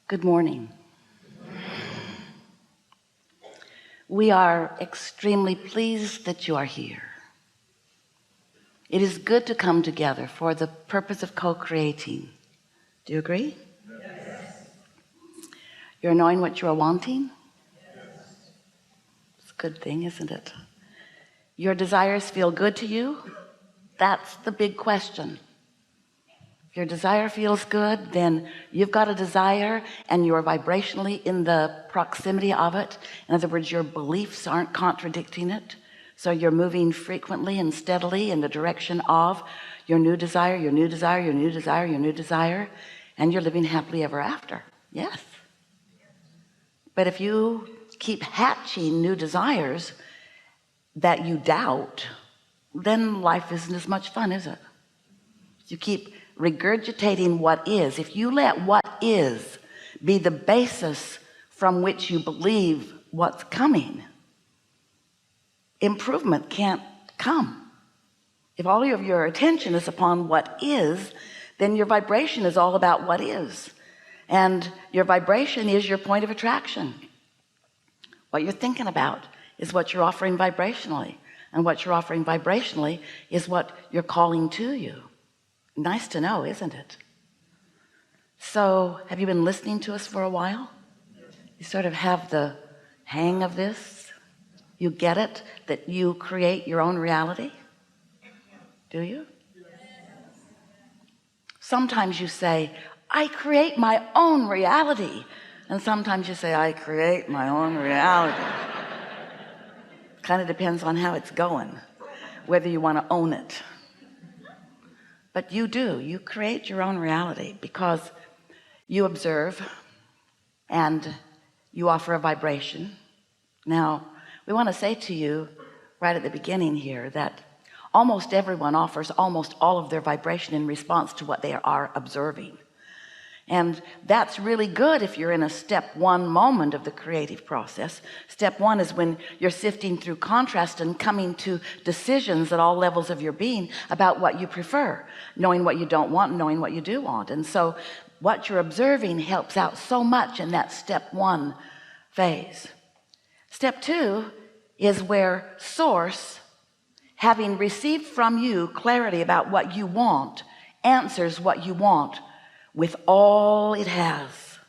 Good morning. We are extremely pleased that you are here. It is good to come together for the purpose of co-creating. Do you agree? Yes. You're knowing what you are wanting? Yes. It's a good thing, isn't it? Your desires feel good to you? That's the big question. If your desire feels good, then you've got a desire and you're vibrationally in the proximity of it. In other words, your beliefs aren't contradicting it. So you're moving frequently and steadily in the direction of your new desire, your new desire, your new desire, your new desire, and you're living happily ever after. Yes. But if you keep hatching new desires that you doubt, then life isn't as much fun, is it? You keep regurgitating what is. If you let what is be the basis from which you believe what's coming, improvement can't come. If all of your attention is upon what is, then your vibration is all about what is, and your vibration is your point of attraction. What you're thinking about is what you're offering vibrationally, and what you're offering vibrationally is what you're calling to you. Nice to know, isn't it? So have you been listening to us for a while? You sort of have the hang of this. You get it, that you create your own reality? Do you? Sometimes you say, I create my own reality, and sometimes you say, I create my own reality. Kind of depends on how it's going, whether you want to own it. But you create your own reality because you observe and you offer a vibration. Now we want to say to you right at the beginning here that almost everyone offers almost all of their vibration in response to what they are observing, and that's really good if you're in a step one moment of the creative process. Step one is when you're sifting through contrast and coming to decisions at all levels of your being about what you prefer, knowing what you don't want, knowing what you do want. And so what you're observing helps out so much in that step one phase. Step two is where source, having received from you clarity about what you want, answers what you want with all it has,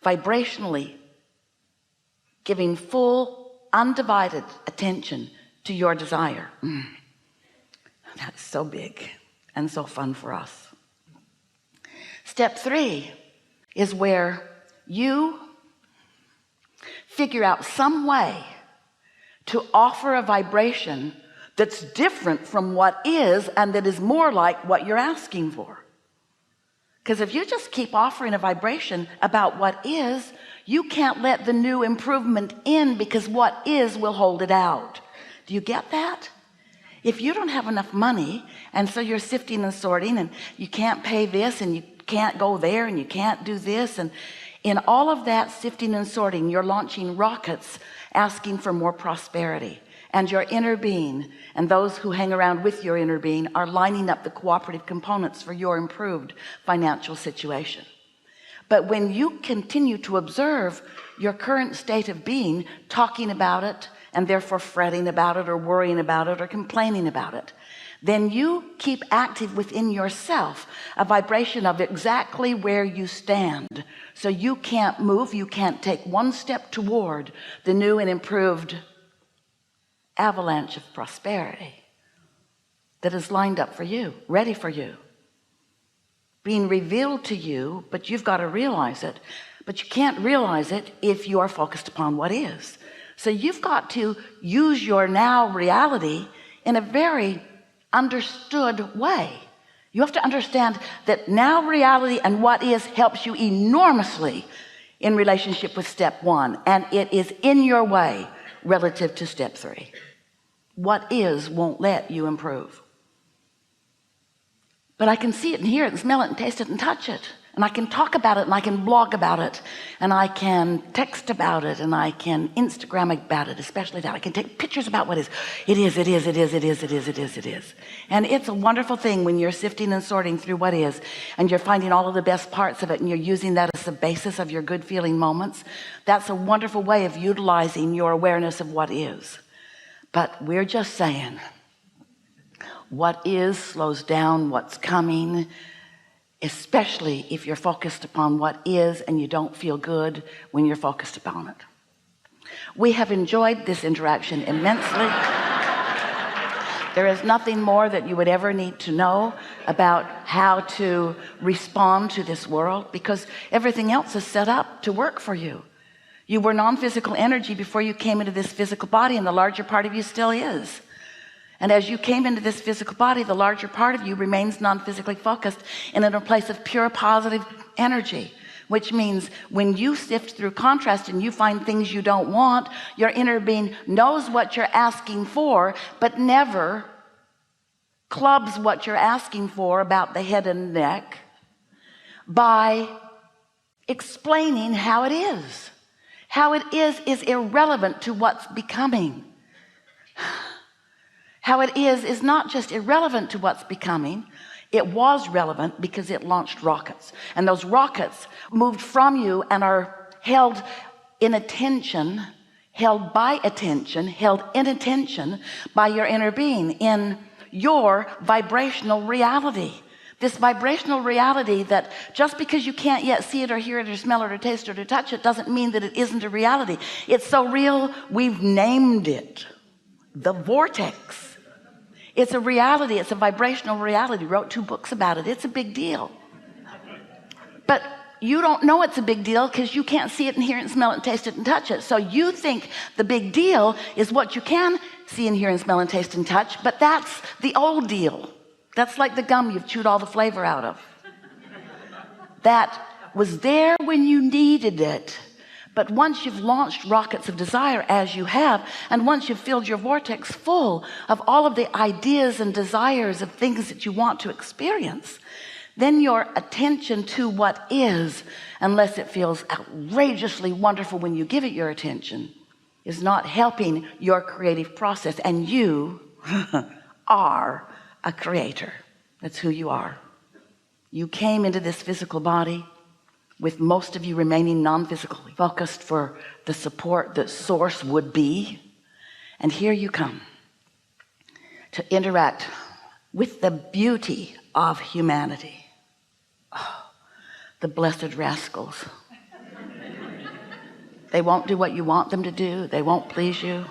vibrationally giving full undivided attention to your desire. That's so big and so fun for us. Step three is where you figure out some way to offer a vibration that's different from what is, and that is more like what you're asking for. Because if you just keep offering a vibration about what is, you can't let the new improvement in, because what is will hold it out. Do you get that? If you don't have enough money, and so you're sifting and sorting, and you can't pay this, and you can't go there, and you can't do this, and in all of that sifting and sorting, you're launching rockets asking for more prosperity. And your inner being and those who hang around with your inner being are lining up the cooperative components for your improved financial situation. But when you continue to observe your current state of being, talking about it, and therefore fretting about it, or worrying about it, or complaining about it, then you keep active within yourself a vibration of exactly where you stand. So you can't move, you can't take one step toward the new and improved avalanche of prosperity that is lined up for you, ready for you, being revealed to you. But you've got to realize it. But you can't realize it if you are focused upon what is. So you've got to use your now reality in a very understood way. You have to understand that now reality and what is helps you enormously in relationship with step one, and it is in your way relative to step three. What is won't let you improve. But I can see it and hear it and smell it and taste it and touch it. And I can talk about it, and I can blog about it, and I can text about it, and I can Instagram about it, especially that I can take pictures about what is. It is. And it's a wonderful thing when you're sifting and sorting through what is, and you're finding all of the best parts of it, and you're using that as the basis of your good feeling moments. That's a wonderful way of utilizing your awareness of what is. But we're just saying, what is slows down what's coming, especially if you're focused upon what is and you don't feel good when you're focused upon it. We have enjoyed this interaction immensely. There is nothing more that you would ever need to know about how to respond to this world, because everything else is set up to work for you. You were non-physical energy before you came into this physical body, and the larger part of you still is. And as you came into this physical body, the larger part of you remains non-physically focused and in a place of pure positive energy, which means when you sift through contrast and you find things you don't want, your inner being knows what you're asking for, but never clubs what you're asking for about the head and neck by explaining how it is. How it is irrelevant to what's becoming. How it is not just irrelevant to what's becoming. It was relevant because it launched rockets, and those rockets moved from you and are held in attention, held by attention, held in attention by your inner being in your vibrational reality. This vibrational reality that just because you can't yet see it or hear it or smell it or taste it or touch it doesn't mean that it isn't a reality. It's so real, we've named it the vortex. It's a reality. It's a vibrational reality. Wrote 2 books about it. It's a big deal. But you don't know it's a big deal because you can't see it and hear it and smell it and taste it and touch it. So you think the big deal is what you can see and hear and smell and taste and touch, but that's the old deal. That's like the gum you've chewed all the flavor out of. That was there when you needed it. But once you've launched rockets of desire, as you have, and once you've filled your vortex full of all of the ideas and desires of things that you want to experience, then your attention to what is, unless it feels outrageously wonderful when you give it your attention, is not helping your creative process. And you are a creator. That's who you are. You came into this physical body with most of you remaining non-physically focused for the support that source would be, and here you come to interact with the beauty of humanity. Oh, the blessed rascals. They won't do what you want them to do. They won't please you.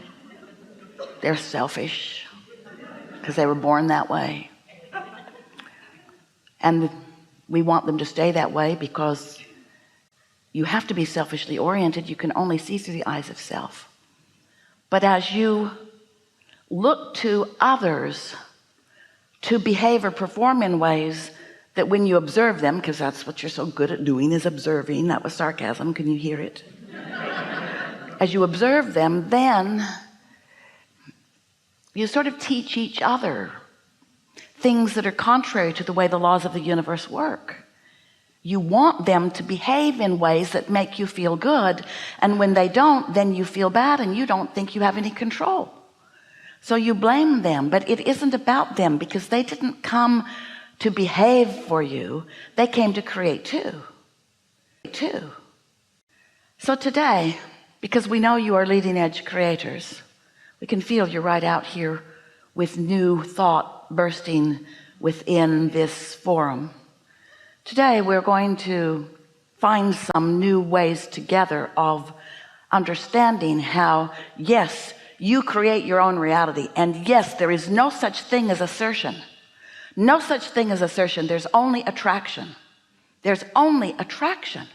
They're selfish because they were born that way, and we want them to stay that way because you have to be selfishly oriented. You can only see through the eyes of self. But as you look to others to behave or perform in ways that when you observe them, because that's what you're so good at doing, is observing. That was sarcasm. Can you hear it? As you observe them, then you sort of teach each other things that are contrary to the way the laws of the universe work. You want them to behave in ways that make you feel good, and when they don't, then you feel bad and you don't think you have any control. So you blame them, but it isn't about them, because they didn't come to behave for you. They came to create too. So today, because we know you are leading edge creators, we can feel you're right out here with new thought bursting within this forum. Today we're going to find some new ways together of understanding how, yes, you create your own reality, and yes, there is no such thing as assertion. No such thing as assertion. There's only attraction. There's only attraction.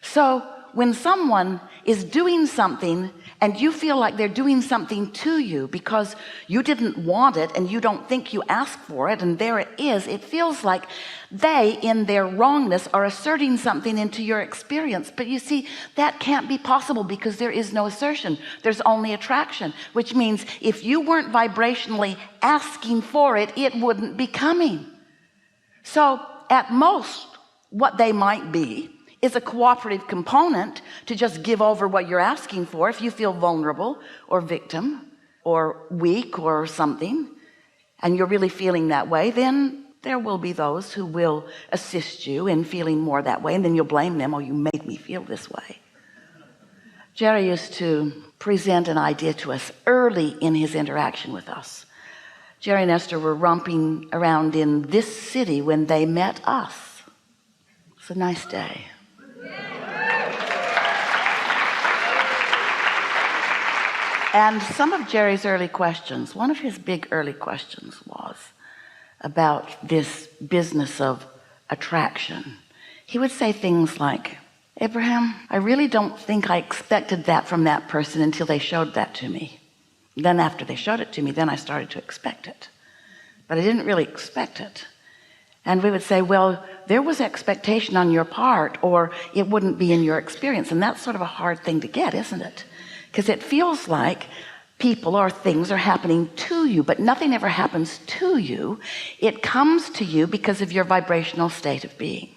So when someone is doing something and you feel like they're doing something to you because you didn't want it and you don't think you asked for it, and there it is, it feels like they in their wrongness are asserting something into your experience. But you see, that can't be possible because there is no assertion. There's only attraction, which means if you weren't vibrationally asking for it, it wouldn't be coming. So at most, what they might be is a cooperative component to just give over what you're asking for. If you feel vulnerable or victim or weak or something, and you're really feeling that way, then there will be those who will assist you in feeling more that way, and then you'll blame them. Oh, you made me feel this way. Jerry used to present an idea to us early in his interaction with us. Jerry and Esther were romping around in this city when they met us. It's a nice day. And some of Jerry's early questions, one of his big early questions was about this business of attraction. He would say things like, Abraham, I really don't think I expected that from that person until they showed that to me. Then after they showed it to me, then I started to expect it. But I didn't really expect it. And we would say, well, there was expectation on your part, or it wouldn't be in your experience. And that's sort of a hard thing to get, isn't it? Because it feels like people or things are happening to you, but nothing ever happens to you. It comes to you because of your vibrational state of being.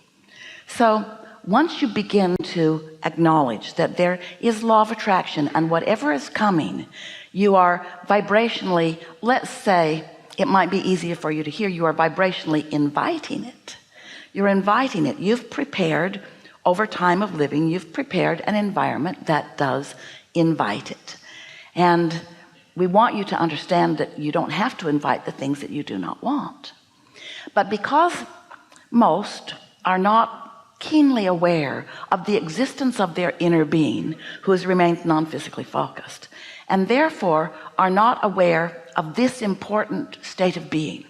So once you begin to acknowledge that there is law of attraction, and whatever is coming, you are vibrationally, let's say, it might be easier for you to hear, you are vibrationally inviting it. You're inviting it. You've prepared, over time of living, you've prepared an environment that does invite it. And we want you to understand that you don't have to invite the things that you do not want. But because most are not keenly aware of the existence of their inner being, who has remained non-physically focused, and therefore are not aware of this important state of being,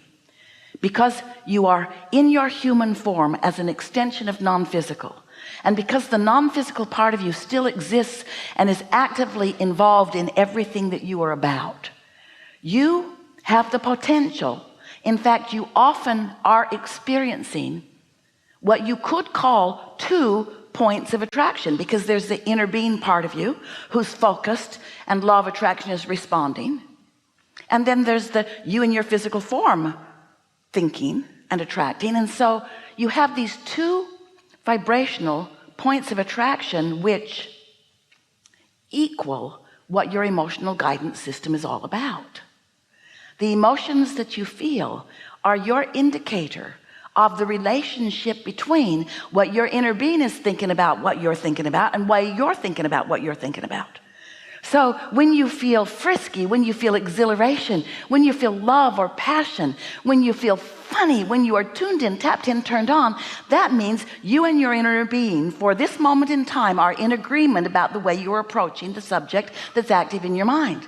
because you are in your human form as an extension of non-physical, and because the non-physical part of you still exists and is actively involved in everything that you are about, you have the potential, in fact you often are experiencing what you could call 2 points of attraction, because there's the inner being part of you who's focused and law of attraction is responding, and then there's the you in your physical form thinking and attracting. And so you have these 2 vibrational points of attraction which equal what your emotional guidance system is all about. The emotions that you feel are your indicator of the relationship between what your inner being is thinking about, what you're thinking about, and why you're thinking about what you're thinking about. So when you feel frisky, when you feel exhilaration, when you feel love or passion, when you feel funny, when you are tuned in, tapped in, turned on, that means you and your inner being for this moment in time are in agreement about the way you are approaching the subject that's active in your mind.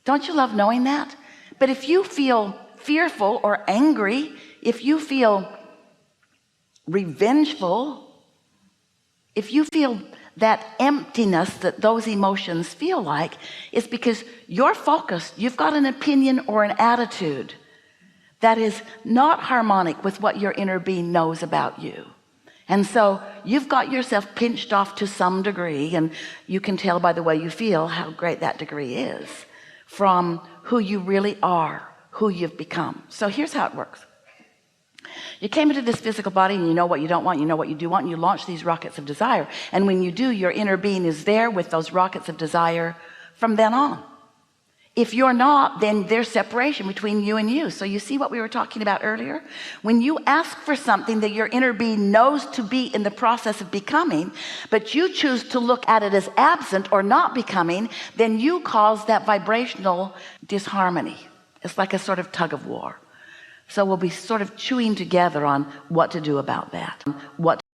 Don't you love knowing that? But if you feel fearful or angry, if you feel revengeful, if you feel that emptiness that those emotions feel like, is because you're focused, you've got an opinion or an attitude that is not harmonic with what your inner being knows about you. And so you've got yourself pinched off to some degree, and you can tell by the way you feel how great that degree is from who you really are, who you've become. So here's how it works. You came into this physical body and you know what you don't want, you know what you do want, and you launch these rockets of desire. And when you do, your inner being is there with those rockets of desire from then on. If you're not, then there's separation between you and you. So you see what we were talking about earlier? When you ask for something that your inner being knows to be in the process of becoming, but you choose to look at it as absent or not becoming, then you cause that vibrational disharmony. It's like a sort of tug of war. So we'll be sort of chewing together on what to do about that. What